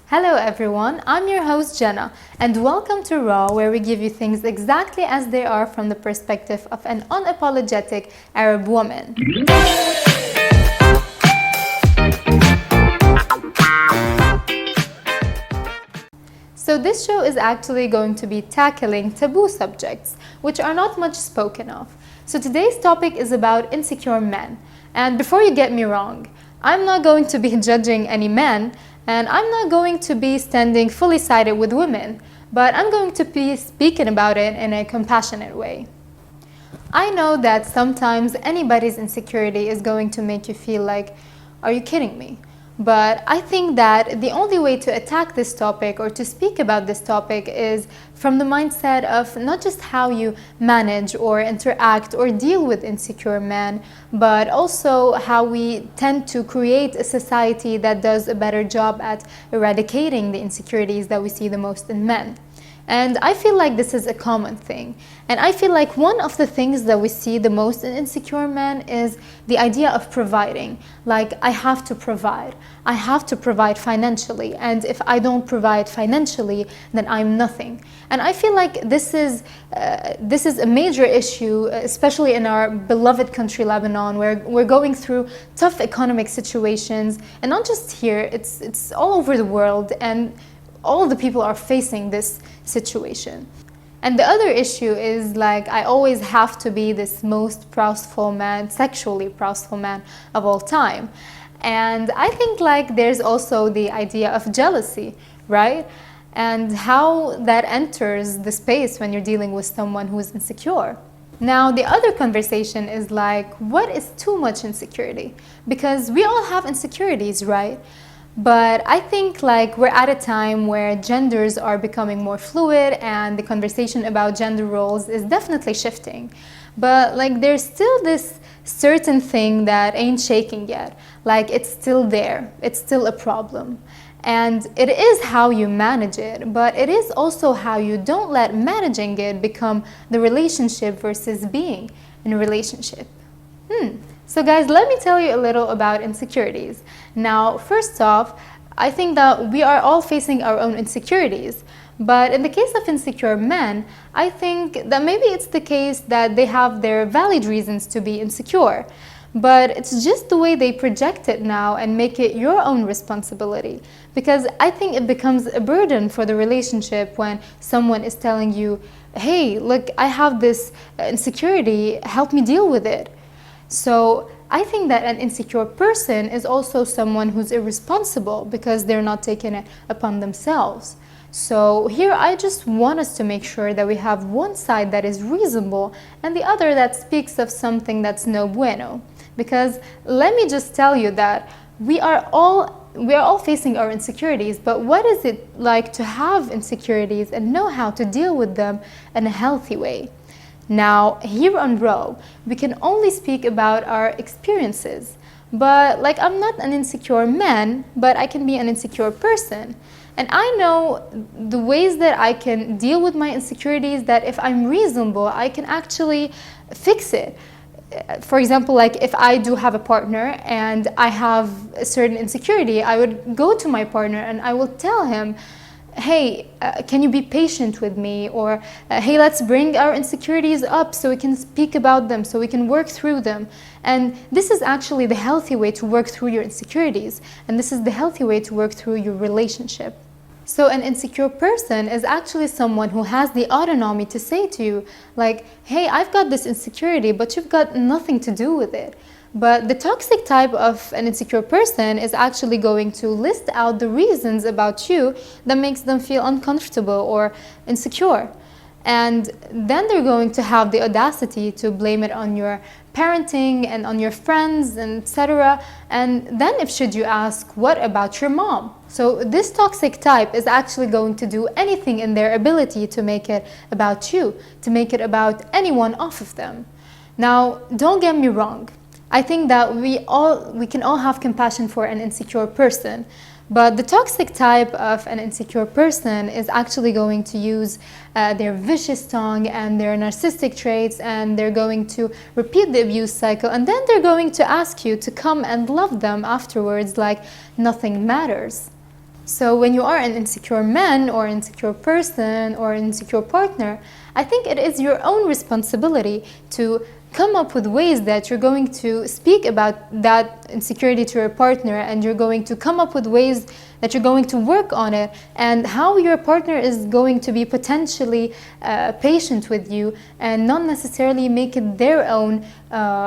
Hello everyone, I'm your host Jana, and welcome to Raw, where we give you things exactly as they are from the perspective of an unapologetic Arab woman. So this show is actually going to be tackling taboo subjects, which are not much spoken of. So today's topic is about insecure men. And before you get me wrong, I'm not going to be judging any men, and I'm not going to be standing fully sided with women, but I'm going to be speaking about it in a compassionate way. I know that sometimes anybody's insecurity is going to make you feel like, are you kidding me? But I think that the only way to attack this topic or to speak about this topic is from the mindset of not just how you manage or interact or deal with insecure men, but also how we tend to create a society that does a better job at eradicating the insecurities that we see the most in men. And I feel like this is a common thing. And I feel like one of the things that we see the most in insecure men is the idea of providing. Like, I have to provide. I have to provide financially. And if I don't provide financially, then I'm nothing. And I feel like this is a major issue, especially in our beloved country, Lebanon, where we're going through tough economic situations. And not just here, it's all over the world. And all the people are facing this situation. And the other issue is, like, I always have to be this most proudful man, sexually proudful man of all time. And I think like there's also the idea of jealousy, right? And how that enters the space when you're dealing with someone who's insecure. Now, the other conversation is like, what is too much insecurity? Because we all have insecurities, right? But I think like we're at a time where genders are becoming more fluid and the conversation about gender roles is definitely shifting. But like there's still this certain thing that ain't shaking yet. Like it's still there. It's still a problem. And it is how you manage it, but it is also how you don't let managing it become the relationship versus being in a relationship. So guys, let me tell you a little about insecurities. Now, first off, I think that we are all facing our own insecurities. But in the case of insecure men, I think that maybe it's the case that they have their valid reasons to be insecure. But it's just the way they project it now and make it your own responsibility. Because I think it becomes a burden for the relationship when someone is telling you, hey, look, I have this insecurity, help me deal with it. So I think that an insecure person is also someone who's irresponsible because they're not taking it upon themselves. So here I just want us to make sure that we have one side that is reasonable and the other that speaks of something that's no bueno. Because let me just tell you that we are all facing our insecurities, but what is it like to have insecurities and know how to deal with them in a healthy way? Now, here on Raw, we can only speak about our experiences. But like, I'm not an insecure man, but I can be an insecure person. And I know the ways that I can deal with my insecurities, that if I'm reasonable, I can actually fix it. For example, like if I do have a partner and I have a certain insecurity, I would go to my partner and I will tell him, hey, can you be patient with me? Or, hey, let's bring our insecurities up so we can speak about them, so we can work through them. And this is actually the healthy way to work through your insecurities. And this is the healthy way to work through your relationship. So an insecure person is actually someone who has the autonomy to say to you, like, hey, I've got this insecurity, but you've got nothing to do with it. But the toxic type of an insecure person is actually going to list out the reasons about you that makes them feel uncomfortable or insecure. And then they're going to have the audacity to blame it on your parenting and on your friends, and etc. And then if should you ask, what about your mom? So this toxic type is actually going to do anything in their ability to make it about you, to make it about anyone off of them. Now, don't get me wrong. I think that we can all have compassion for an insecure person, but the toxic type of an insecure person is actually going to use their vicious tongue and their narcissistic traits, and they're going to repeat the abuse cycle, and then they're going to ask you to come and love them afterwards like nothing matters. So when you are an insecure man or insecure person or insecure partner, I think it is your own responsibility to come up with ways that you're going to speak about that insecurity to your partner, and you're going to come up with ways that you're going to work on it, and how your partner is going to be potentially patient with you and not necessarily make it their own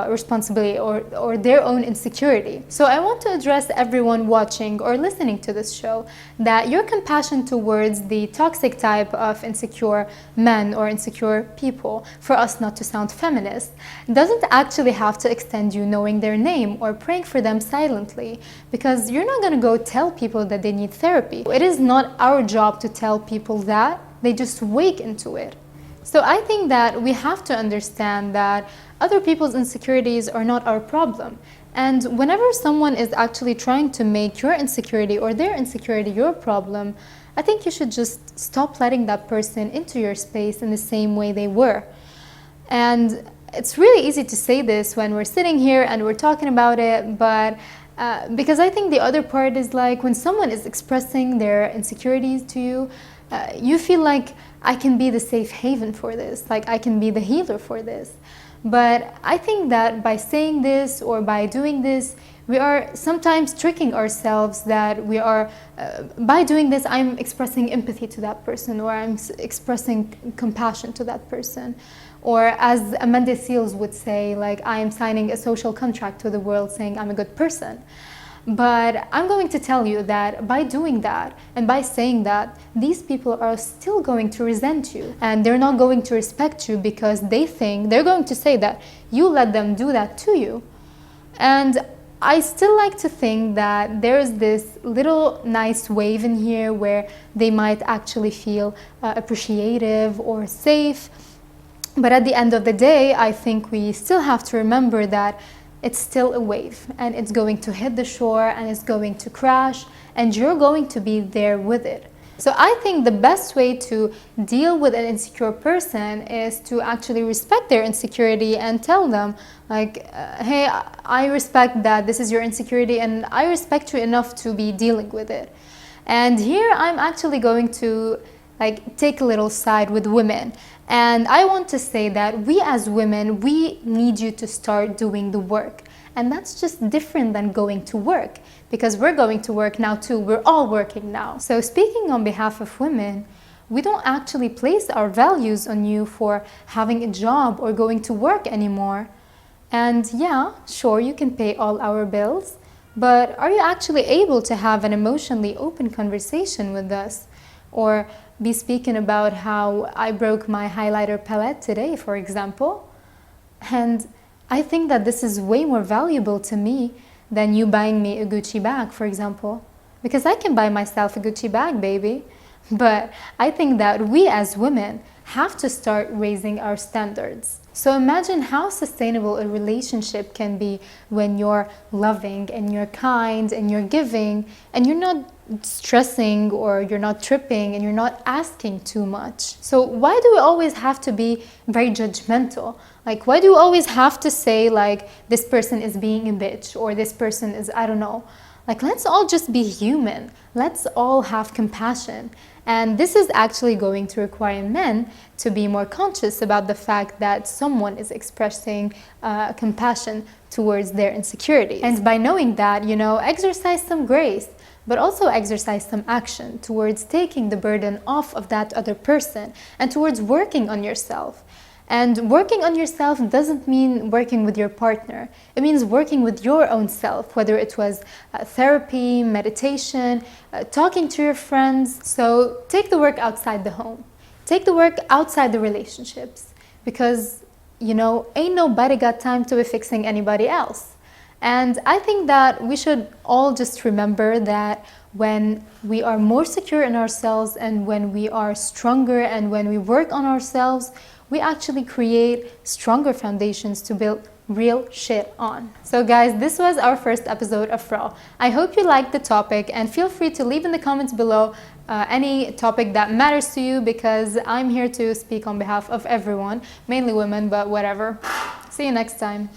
responsibility or their own insecurity. So I want to address everyone watching or listening to this show that your compassion towards the toxic type of insecure men or insecure people, for us not to sound feminist, doesn't actually have to extend you knowing their name or praying for them silently, because you're not going to go tell people that they need therapy. It is not our job to tell people that. They just wake into it. So I think that we have to understand that other people's insecurities are not our problem. And whenever someone is actually trying to make your insecurity or their insecurity your problem, I think you should just stop letting that person into your space in the same way they were. And it's really easy to say this when we're sitting here and we're talking about it, but because I think the other part is like when someone is expressing their insecurities to you, you feel like I can be the safe haven for this, like I can be the healer for this. But I think that by saying this or by doing this, we are sometimes tricking ourselves that we are, by doing this, I'm expressing empathy to that person, or I'm expressing compassion to that person. Or as Amanda Seales would say, like, I am signing a social contract to the world saying I'm a good person. But I'm going to tell you that by doing that and by saying that, these people are still going to resent you, and they're not going to respect you because they think, they're going to say that you let them do that to you. And I still like to think that there's this little nice wave in here where they might actually feel appreciative or safe. But at the end of the day, I think we still have to remember that it's still a wave, and it's going to hit the shore and it's going to crash, and you're going to be there with it. So I think the best way to deal with an insecure person is to actually respect their insecurity and tell them, like, hey, I respect that this is your insecurity and I respect you enough to be dealing with it. And here I'm actually going to take a little side with women. And I want to say that we as women, we need you to start doing the work. And that's just different than going to work, because we're going to work now too. We're all working now. So speaking on behalf of women, we don't actually place our values on you for having a job or going to work anymore. And yeah, sure, you can pay all our bills, but are you actually able to have an emotionally open conversation with us? Or be speaking about how I broke my highlighter palette today, for example. And I think that this is way more valuable to me than you buying me a Gucci bag, for example. Because I can buy myself a Gucci bag, baby. But I think that we as women have to start raising our standards. So imagine how sustainable a relationship can be when you're loving and you're kind and you're giving and you're not stressing or you're not tripping and you're not asking too much. So why do we always have to be very judgmental? Like, why do we always have to say, like, this person is being a bitch or this person is, I don't know. Like, let's all just be human. Let's all have compassion. And this is actually going to require men to be more conscious about the fact that someone is expressing compassion towards their insecurity. And by knowing that, exercise some grace, but also exercise some action towards taking the burden off of that other person and towards working on yourself. And working on yourself doesn't mean working with your partner. It means working with your own self, whether it was therapy, meditation, talking to your friends. So take the work outside the home. Take the work outside the relationships. Because, ain't nobody got time to be fixing anybody else. And I think that we should all just remember that when we are more secure in ourselves and when we are stronger and when we work on ourselves, we actually create stronger foundations to build real shit on. So guys, this was our first episode of Raw. I hope you liked the topic, and feel free to leave in the comments below any topic that matters to you, because I'm here to speak on behalf of everyone, mainly women, but whatever. See you next time.